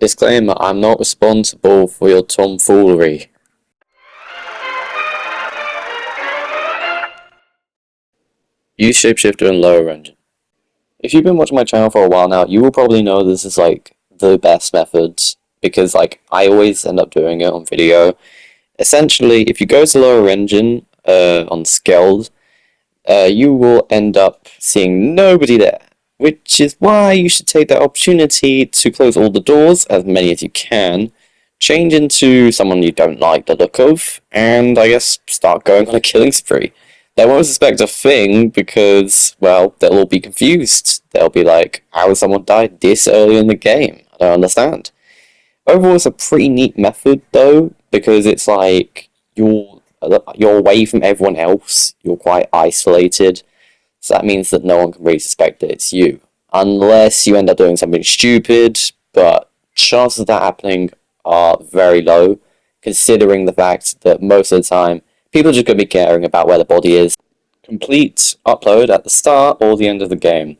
Disclaimer, I'm not responsible for your tomfoolery. Use Shapeshifter in lower engine. If you've been watching my channel for a while now, you will probably know this is like the best method because like I always end up doing it on video. Essentially, if you go to lower engine on skilled, you will end up seeing nobody there, which is why you should take that opportunity to close all the doors, as many as you can, change into someone you don't like the look of, and I guess start going on a killing spree. They won't suspect a thing because, well, they'll all be confused. They'll be like, how has someone died this early in the game? I don't understand. Overall, it's a pretty neat method, though, because it's like you're away from everyone else. You're quite isolated, so that means that no one can really suspect that it's you, unless you end up doing something stupid. But chances of that happening are very low, considering the fact that most of the time people are just going to be caring about where the body is. Complete upload at the start or the end of the game.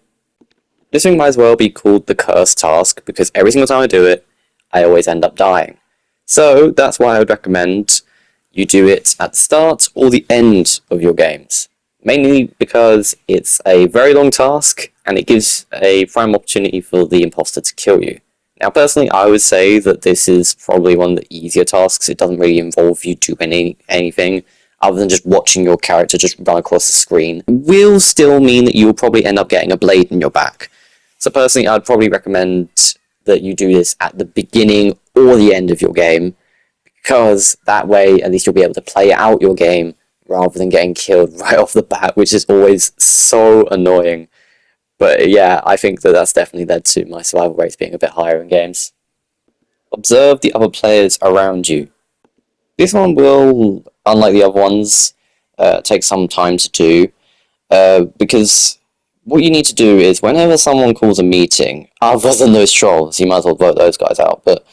This thing might as well be called the curse task because every single time I do it, I always end up dying. So that's why I would recommend you do it at the start or the end of your games. Mainly because it's a very long task and it gives a prime opportunity for the imposter to kill you. Now personally, I would say that this is probably one of the easier tasks. It doesn't really involve you doing anything other than just watching your character just run across the screen. It will still mean that you'll probably end up getting a blade in your back. So personally, I'd probably recommend that you do this at the beginning or the end of your game, because that way at least you'll be able to play out your game rather than getting killed right off the bat, which is always so annoying. But yeah, I think that that's definitely led to my survival rates being a bit higher in games. Observe the other players around you. This one will, unlike the other ones, take some time to do, because what you need to do is whenever someone calls a meeting, other than those trolls, you might as well vote those guys out, but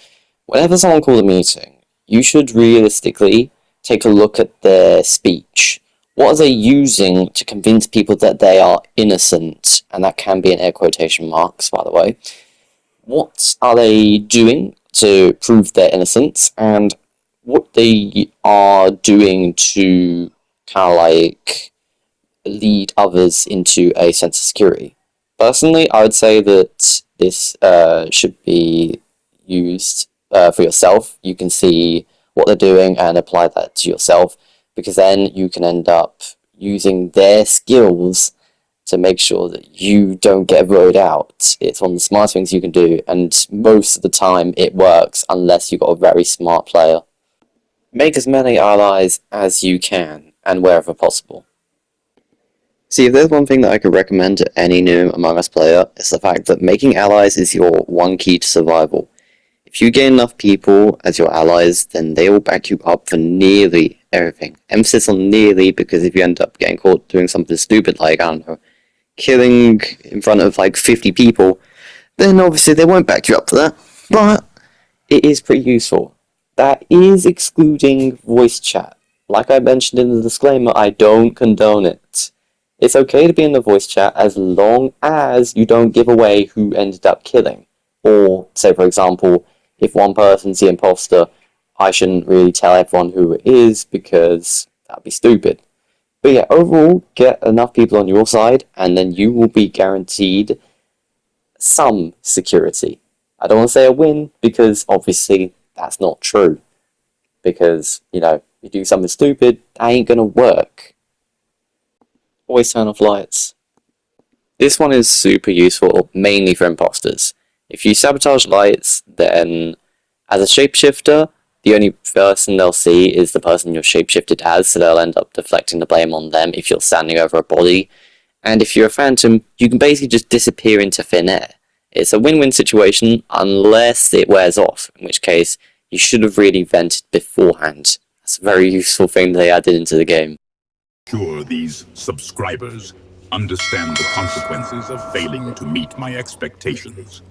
whenever someone calls a meeting, you should realistically take a look at their speech. What are they using to convince people that they are innocent? And that can be in air quotation marks, by the way. What are they doing to prove their innocence? And what they are doing to kind of like lead others into a sense of security. Personally, I would say that this should be used for yourself. You can see what they're doing and apply that to yourself, because then you can end up using their skills to make sure that you don't get voted out. It's one of the smartest things you can do, and most of the time it works unless you've got a very smart player. Make as many allies as you can, and wherever possible. See, if there's one thing that I could recommend to any new Among Us player, it's the fact that making allies is your one key to survival. If you gain enough people as your allies, then they will back you up for nearly everything. Emphasis on nearly, because if you end up getting caught doing something stupid like, I don't know, killing in front of like 50 people, then obviously they won't back you up for that. But it is pretty useful. That is excluding voice chat. Like I mentioned in the disclaimer, I don't condone it. It's okay to be in the voice chat as long as you don't give away who ended up killing. Or, say for example, if one person's the imposter, I shouldn't really tell everyone who it is because that'd be stupid. But yeah, overall, get enough people on your side and then you will be guaranteed some security. I don't want to say a win because obviously that's not true. Because, you know, you do something stupid, that ain't gonna work. Always turn off lights. This one is super useful, mainly for imposters. If you sabotage lights, then as a shapeshifter, the only person they'll see is the person you're shapeshifted as, so they'll end up deflecting the blame on them if you're standing over a body. And if you're a phantom, you can basically just disappear into thin air. It's a win-win situation unless it wears off, in which case you should have really vented beforehand. That's a very useful thing they added into the game. Sure, these subscribers understand the consequences of failing to meet my expectations.